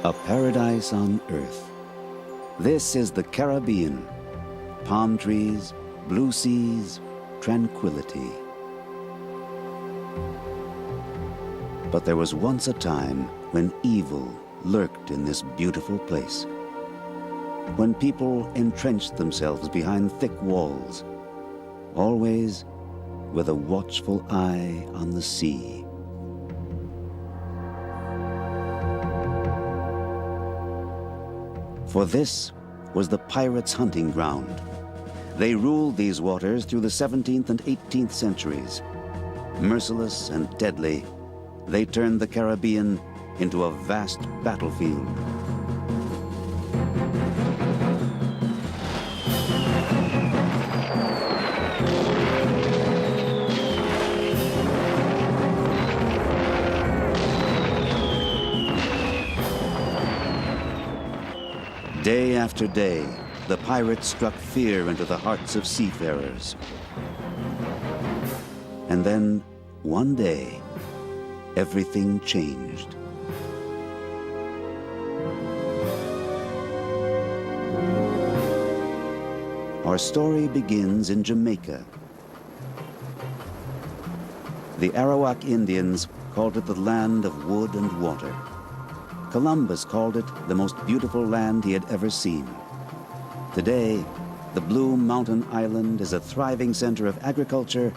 A paradise on earth. This is the Caribbean. Palm trees, blue seas, tranquility. But there was once a time when evil lurked in this beautiful place. When people entrenched themselves behind thick walls, always with a watchful eye on the sea. For this was the pirates' hunting ground. They ruled these waters through the 17th and 18th centuries. Merciless and deadly, they turned the Caribbean into a vast battlefield. Day after day, the pirates struck fear into the hearts of seafarers. And then, one day, everything changed. Our story begins in Jamaica. The Arawak Indians called it the land of wood and water. Columbus called it the most beautiful land he had ever seen. Today, the Blue Mountain Island is a thriving center of agriculture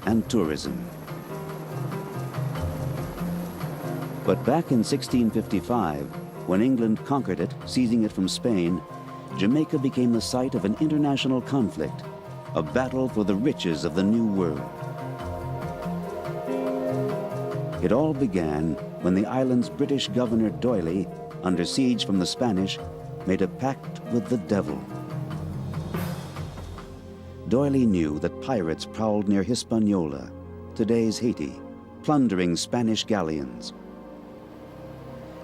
and tourism. But back in 1655, when England conquered it, seizing it from Spain, Jamaica became the site of an international conflict, a battle for the riches of the New World. It all began when the island's British governor Doyley, under siege from the Spanish, made a pact with the devil. Doyley knew that pirates prowled near Hispaniola, today's Haiti, plundering Spanish galleons.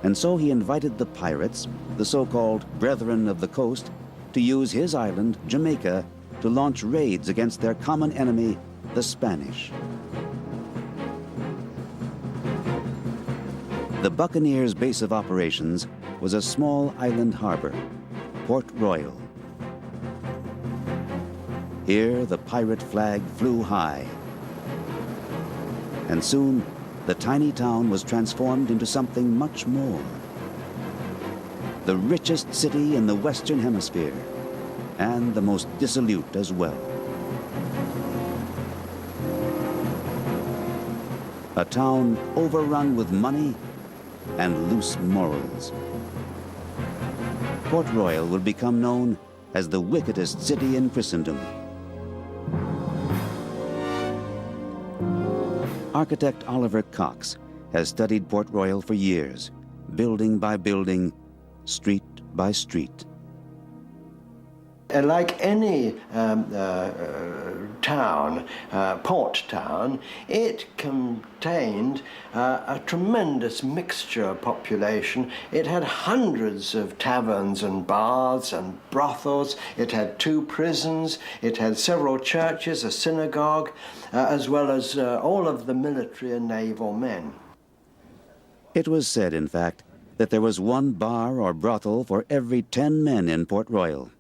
And so he invited the pirates, the so-called Brethren of the Coast, to use his island, Jamaica, to launch raids against their common enemy, the Spanish. The Buccaneers' base of operations was a small island harbor, Port Royal. Here, the pirate flag flew high. And soon, the tiny town was transformed into something much more. The richest city in the Western Hemisphere, and the most dissolute as well. A town overrun with money and loose morals. Port Royal would become known as the wickedest city in Christendom. Architect Oliver Cox has studied Port Royal for years, building by building, street by street. Like any town, port town, it contained a tremendous mixture of population. It had hundreds of taverns and baths and brothels. It had 2 prisons. It had several churches, a synagogue, as well as all of the military and naval men. It was said, in fact, that there was 1 bar or brothel for every 10 men in Port Royal.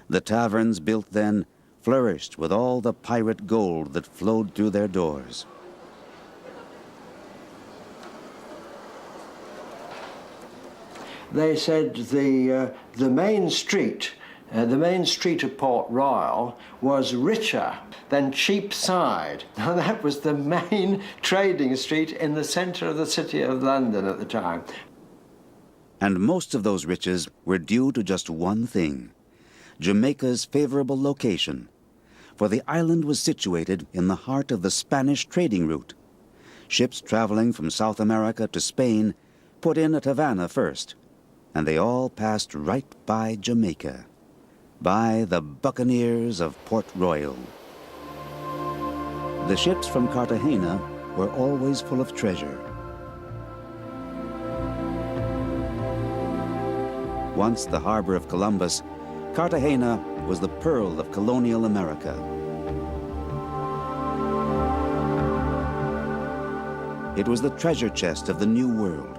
The taverns built then flourished with all the pirate gold that flowed through their doors. They said the main street of Port Royal was richer than Cheapside. Now that was the main trading street in the centre of the city of London at the time. And most of those riches were due to just one thing: Jamaica's favorable location, for the island was situated in the heart of the Spanish trading route. Ships traveling from South America to Spain put in at Havana first, and they all passed right by Jamaica, by the Buccaneers of Port Royal. The ships from Cartagena were always full of treasure. Once the harbor of Columbus, Cartagena was the pearl of colonial America. It was the treasure chest of the New World.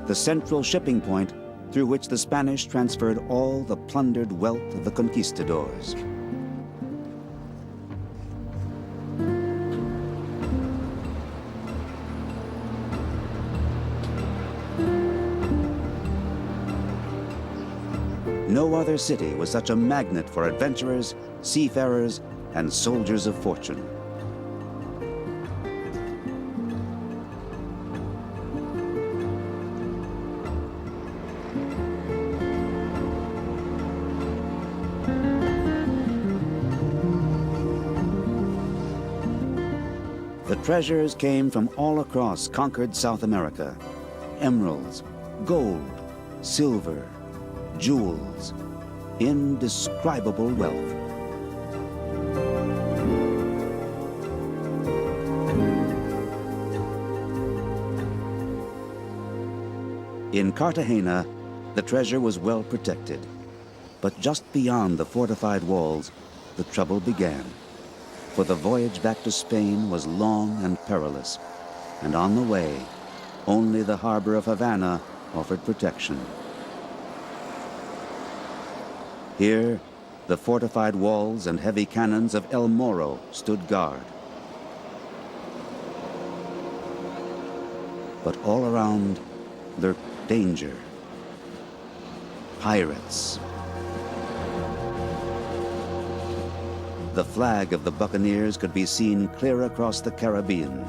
the central shipping point through which the Spanish transferred all the plundered wealth of the conquistadors. No other city was such a magnet for adventurers, seafarers, and soldiers of fortune. The treasures came from all across conquered South America. Emeralds, gold, silver, jewels, indescribable wealth. In Cartagena, the treasure was well protected. But just beyond the fortified walls, the trouble began. For the voyage back to Spain was long and perilous, and on the way, only the harbor of Havana offered protection. Here, the fortified walls and heavy cannons of El Morro stood guard. But all around lurked danger. Pirates. The flag of the buccaneers could be seen clear across the Caribbean.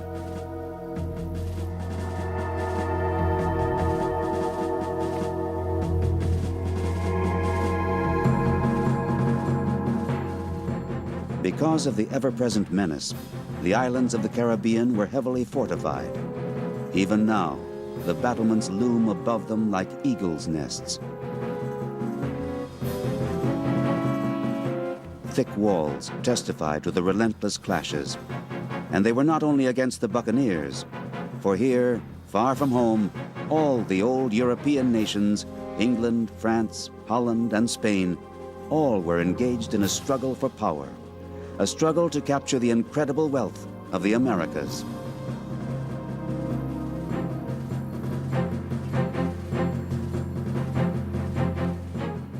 Because of the ever-present menace, the islands of the Caribbean were heavily fortified. Even now, the battlements loom above them like eagles' nests. Thick walls testify to the relentless clashes. And they were not only against the buccaneers, for here, far from home, all the old European nations, England, France, Holland, and Spain, all were engaged in a struggle for power. A struggle to capture the incredible wealth of the Americas.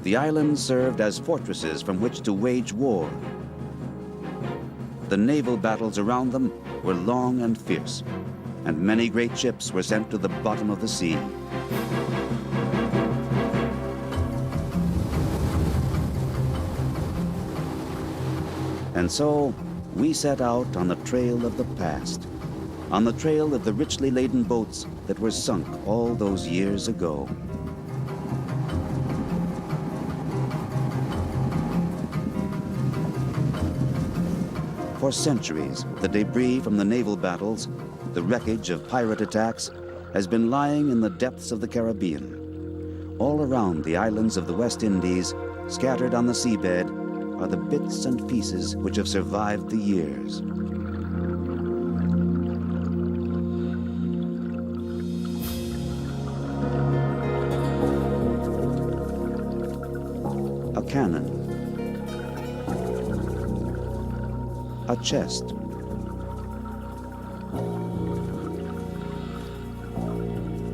The islands served as fortresses from which to wage war. The naval battles around them were long and fierce, and many great ships were sent to the bottom of the sea. And so, we set out on the trail of the past, on the trail of the richly laden boats that were sunk all those years ago. For centuries, the debris from the naval battles, the wreckage of pirate attacks, has been lying in the depths of the Caribbean. All around the islands of the West Indies, scattered on the seabed, are the bits and pieces which have survived the years. A cannon, a chest,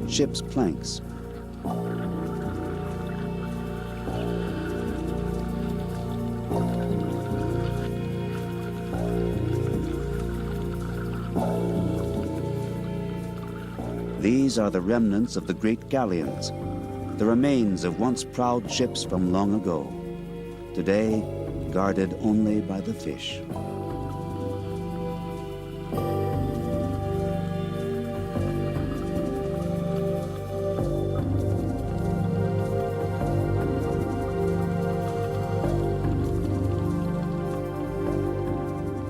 ship's planks, these are the remnants of the great galleons, the remains of once proud ships from long ago, today guarded only by the fish.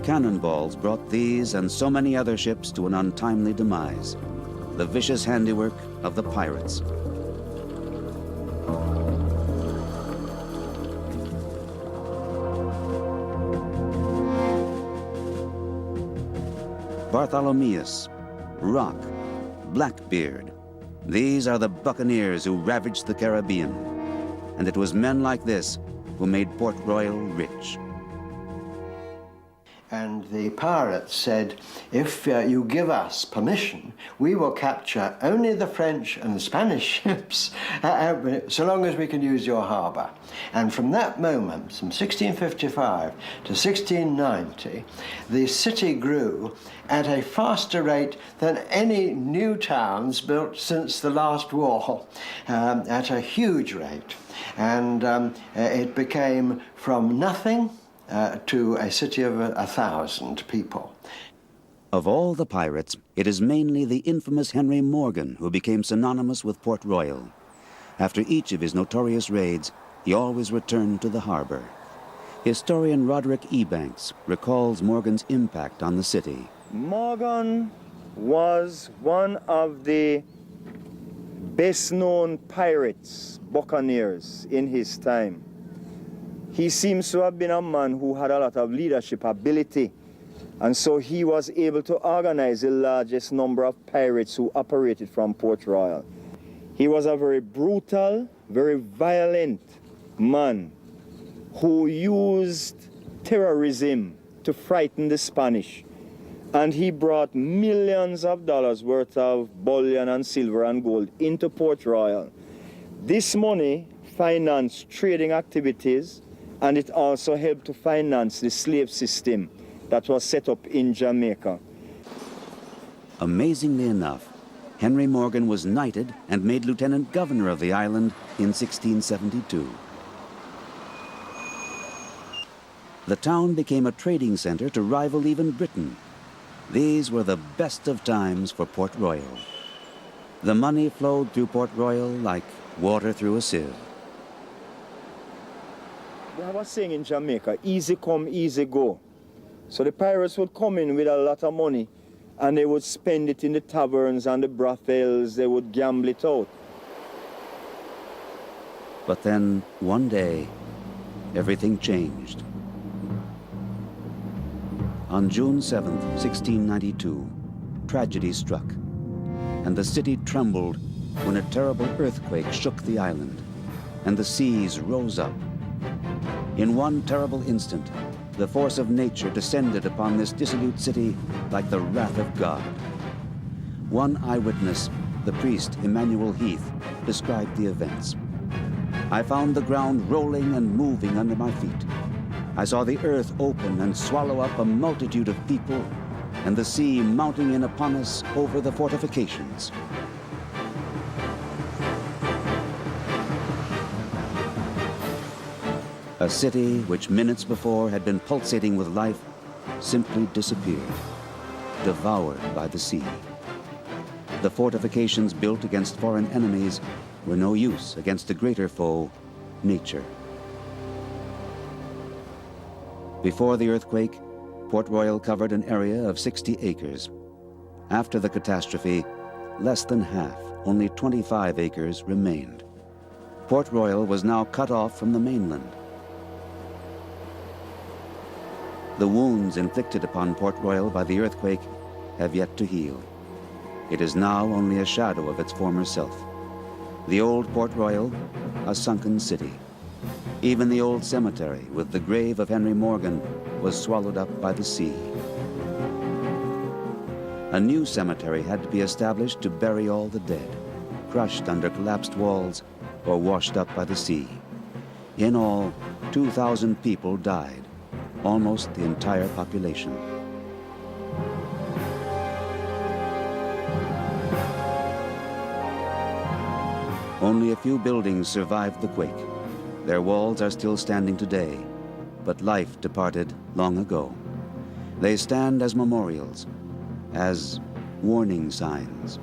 Cannonballs brought these and so many other ships to an untimely demise, the vicious handiwork of the pirates. Bartholomeus, Rock, Blackbeard, these are the buccaneers who ravaged the Caribbean, and it was men like this who made Port Royal rich. And the pirates said, if you give us permission, we will capture only the French and the Spanish ships so long as we can use your harbour. And from that moment, from 1655 to 1690, the city grew at a faster rate than any new towns built since the last war, at a huge rate. And it became from nothing to a city of 1,000 people. Of all the pirates, it is mainly the infamous Henry Morgan who became synonymous with Port Royal. After each of his notorious raids, he always returned to the harbor. Historian Roderick Ebanks recalls Morgan's impact on the city. Morgan was one of the best-known pirates, buccaneers in his time. He seems to have been a man who had a lot of leadership ability, and so he was able to organize the largest number of pirates who operated from Port Royal. He was a very brutal, very violent man who used terrorism to frighten the Spanish. And he brought millions of dollars worth of bullion and silver and gold into Port Royal. This money financed trading activities, and it also helped to finance the slave system that was set up in Jamaica. Amazingly enough, Henry Morgan was knighted and made lieutenant governor of the island in 1672. The town became a trading center to rival even Britain. These were the best of times for Port Royal. The money flowed through Port Royal like water through a sieve. They have a saying in Jamaica, easy come, easy go. So the pirates would come in with a lot of money and they would spend it in the taverns and the brothels, they would gamble it out. But then, one day, everything changed. On June 7, 1692, tragedy struck, and the city trembled when a terrible earthquake shook the island, and the seas rose up. In one terrible instant, the force of nature descended upon this dissolute city like the wrath of God. One eyewitness, the priest Emmanuel Heath, described the events. I found the ground rolling and moving under my feet. I saw the earth open and swallow up a multitude of people, and the sea mounting in upon us over the fortifications. A city which minutes before had been pulsating with life simply disappeared, devoured by the sea. The fortifications built against foreign enemies were no use against the greater foe, nature. Before the earthquake, Port Royal covered an area of 60 acres. After the catastrophe, less than half, only 25 acres, remained. Port Royal was now cut off from the mainland. The wounds inflicted upon Port Royal by the earthquake have yet to heal. It is now only a shadow of its former self. The old Port Royal, a sunken city. Even the old cemetery with the grave of Henry Morgan was swallowed up by the sea. A new cemetery had to be established to bury all the dead, crushed under collapsed walls or washed up by the sea. In all, 2,000 people died, almost the entire population. Only a few buildings survived the quake. Their walls are still standing today, but life departed long ago. They stand as memorials, as warning signs.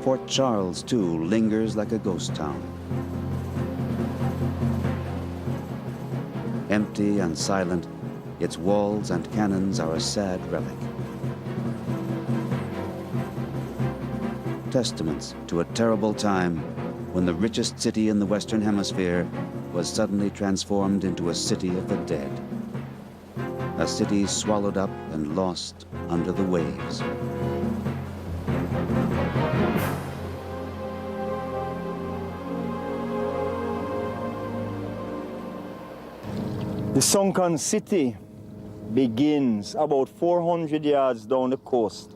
Fort Charles, too, lingers like a ghost town. Empty and silent, its walls and cannons are a sad relic. Testaments to a terrible time when the richest city in the Western Hemisphere was suddenly transformed into a city of the dead. A city swallowed up and lost under the waves. The sunken city begins about 400 yards down the coast,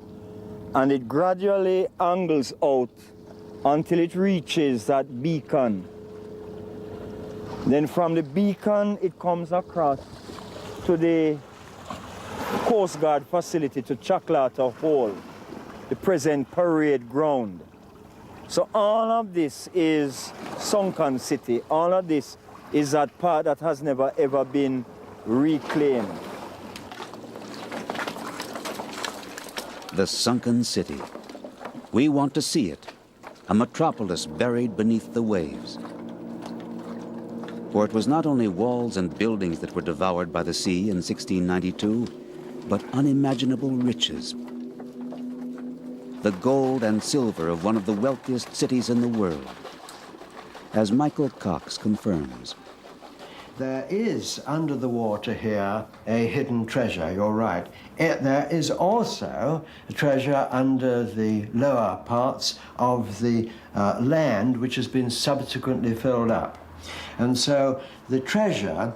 and it gradually angles out until it reaches that beacon. Then from the beacon it comes across to the Coast Guard facility to Chocolata Hall, the present parade ground. So all of this is sunken city. All of this is that part that has never ever been reclaimed. The sunken city. We want to see it, a metropolis buried beneath the waves. For it was not only walls and buildings that were devoured by the sea in 1692, but unimaginable riches. The gold and silver of one of the wealthiest cities in the world, as Michael Cox confirms. There is, under the water here, a hidden treasure, you're right. There is also a treasure under the lower parts of the land, which has been subsequently filled up. And so the treasure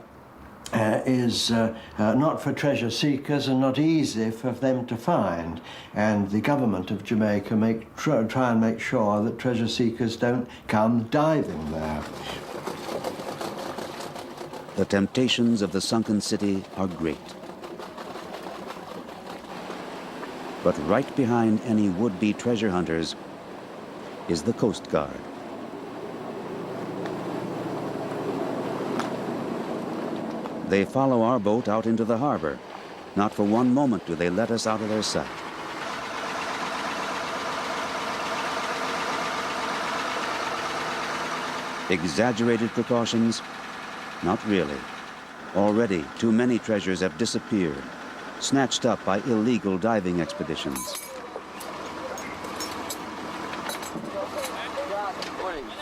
is not for treasure seekers and not easy for them to find. And the government of Jamaica try and make sure that treasure seekers don't come diving there. The temptations of the sunken city are great. But right behind any would-be treasure hunters is the Coast Guard. They follow our boat out into the harbor. Not for one moment do they let us out of their sight. Exaggerated precautions? Not really. Already, too many treasures have disappeared, snatched up by illegal diving expeditions.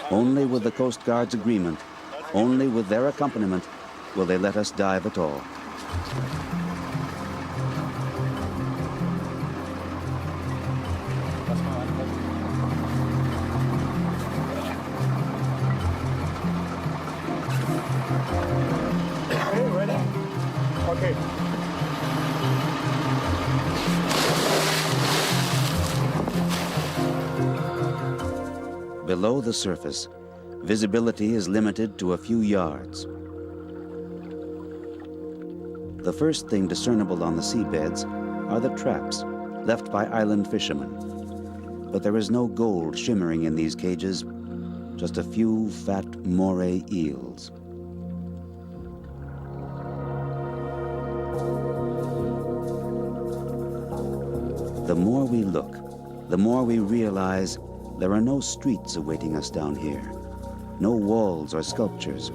Only with the Coast Guard's agreement, only with their accompaniment, will they let us dive at all. Okay. Below the surface, visibility is limited to a few yards. The first thing discernible on the seabeds are the traps left by island fishermen. But there is no gold shimmering in these cages, just a few fat moray eels. The more we look, the more we realize there are no streets awaiting us down here, no walls or sculptures,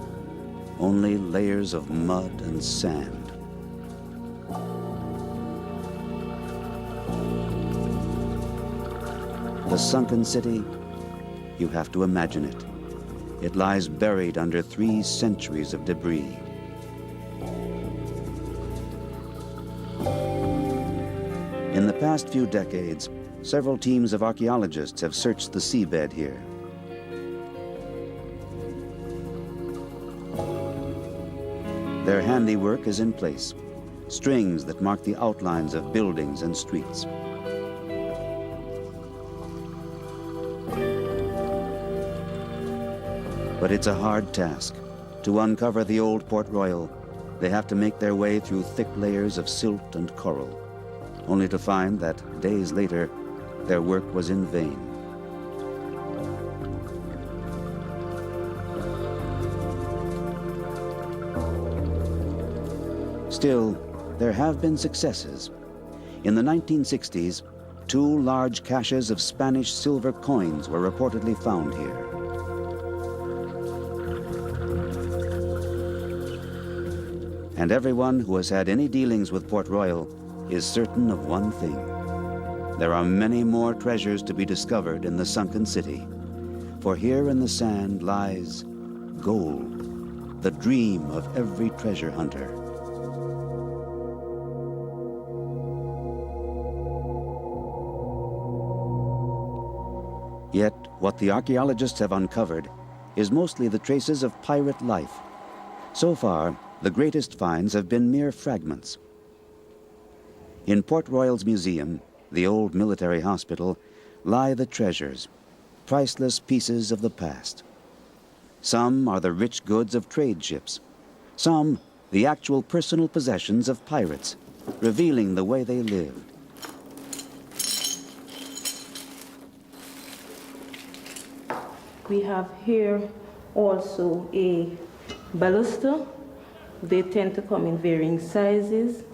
only layers of mud and sand. The sunken city, you have to imagine it. It lies buried under 3 centuries of debris. In the past few decades, several teams of archaeologists have searched the seabed here. Their handiwork is in place, strings that mark the outlines of buildings and streets. But it's a hard task. To uncover the old Port Royal, they have to make their way through thick layers of silt and coral, only to find that days later, their work was in vain. Still, there have been successes. In the 1960s, 2 large caches of Spanish silver coins were reportedly found here. And everyone who has had any dealings with Port Royal is certain of one thing. There are many more treasures to be discovered in the sunken city. For here in the sand lies gold, the dream of every treasure hunter. Yet, what the archaeologists have uncovered is mostly the traces of pirate life. So far, the greatest finds have been mere fragments. In Port Royal's museum, the old military hospital, lie the treasures, priceless pieces of the past. Some are the rich goods of trade ships, some the actual personal possessions of pirates, revealing the way they lived. We have here also a baluster. They tend to come in varying sizes,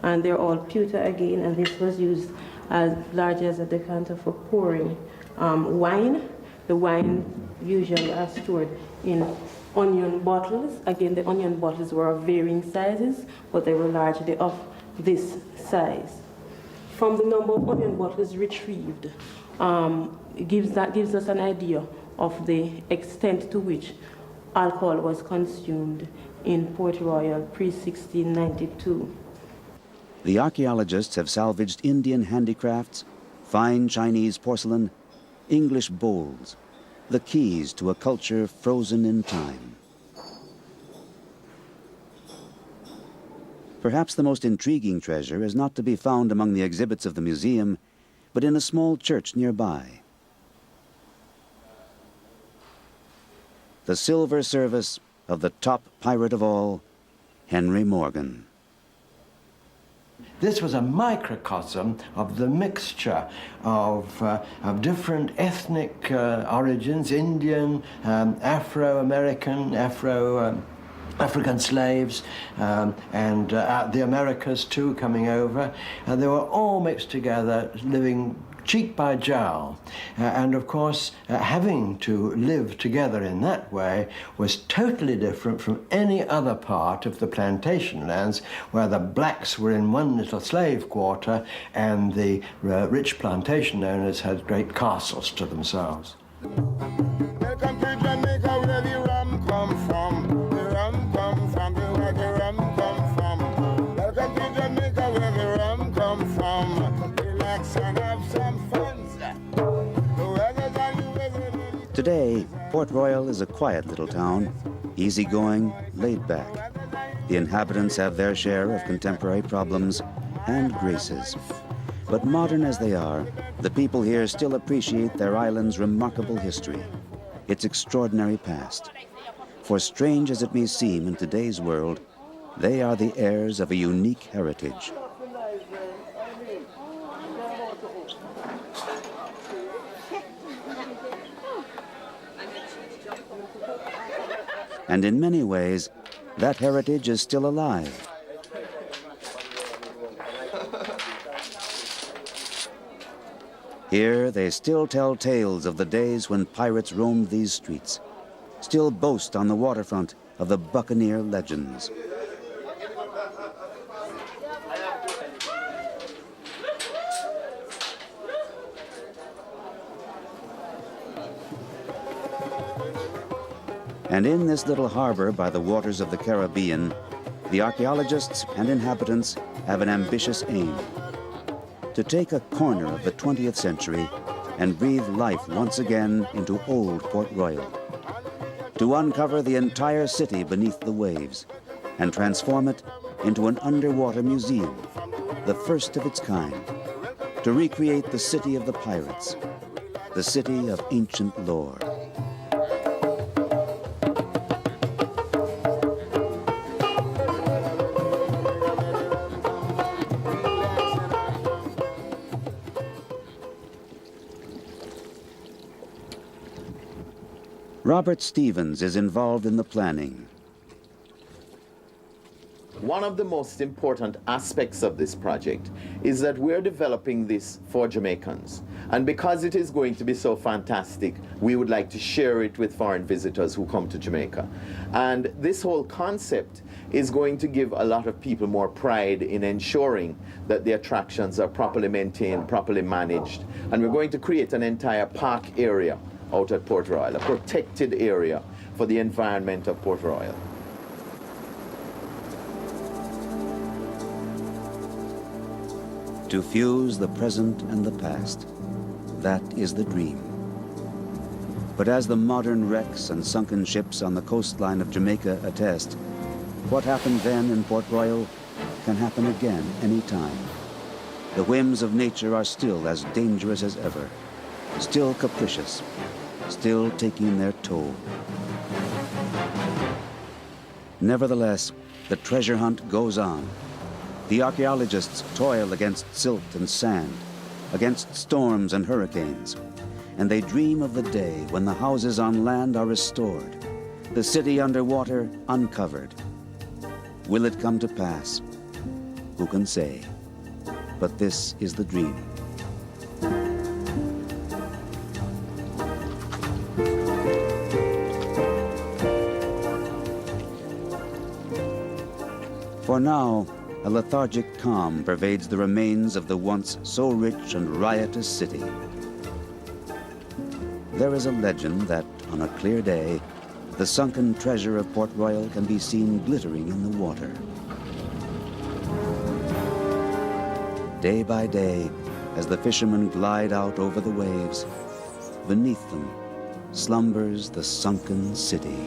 and they're all pewter again, and this was used as large as a decanter for pouring wine. The wine usually are stored in onion bottles. Again, the onion bottles were of varying sizes, but they were largely of this size. From the number of onion bottles retrieved, it gives us an idea of the extent to which alcohol was consumed in Port Royal pre-1692. The archaeologists have salvaged Indian handicrafts, fine Chinese porcelain, English bowls, the keys to a culture frozen in time. Perhaps the most intriguing treasure is not to be found among the exhibits of the museum, but in a small church nearby. The silver service of the top pirate of all, Henry Morgan. This was a microcosm of the mixture of different ethnic origins, Indian, Afro-American, African slaves, and the Americas too coming over. They were all mixed together, living cheek by jowl. And of course, having to live together in that way was totally different from any other part of the plantation lands, where the blacks were in one little slave quarter and the rich plantation owners had great castles to themselves. Welcome to Jamaica, where the rum come from. The rum come from, where the rum come from. Welcome to Jamaica, where the rum come from. Relax and have some fun. Today, Port Royal is a quiet little town, easygoing, laid back. The inhabitants have their share of contemporary problems and graces. But modern as they are, the people here still appreciate their island's remarkable history, its extraordinary past. For strange as it may seem in today's world, they are the heirs of a unique heritage. And in many ways, that heritage is still alive. Here, they still tell tales of the days when pirates roamed these streets, still boast on the waterfront of the buccaneer legends. And in this little harbor by the waters of the Caribbean, the archaeologists and inhabitants have an ambitious aim: to take a corner of the 20th century and breathe life once again into old Port Royal, to uncover the entire city beneath the waves and transform it into an underwater museum, the first of its kind, to recreate the city of the pirates, the city of ancient lore. Robert Stevens is involved in the planning. One of the most important aspects of this project is that we're developing this for Jamaicans. And because it is going to be so fantastic, we would like to share it with foreign visitors who come to Jamaica. And this whole concept is going to give a lot of people more pride in ensuring that the attractions are properly maintained, properly managed. And we're going to create an entire park area out at Port Royal, a protected area for the environment of Port Royal. To fuse the present and the past, that is the dream. But as the modern wrecks and sunken ships on the coastline of Jamaica attest, What happened then in Port Royal can happen again any time. The whims of nature are still as dangerous as ever, still capricious, still taking their toll. Nevertheless, the treasure hunt goes on. The archaeologists toil against silt and sand, against storms and hurricanes, and they dream of the day when the houses on land are restored, the city underwater uncovered. Will it come to pass? Who can say? But this is the dream. For now, a lethargic calm pervades the remains of the once so rich and riotous city. There is a legend that, on a clear day, the sunken treasure of Port Royal can be seen glittering in the water. Day by day, as the fishermen glide out over the waves, beneath them slumbers the sunken city.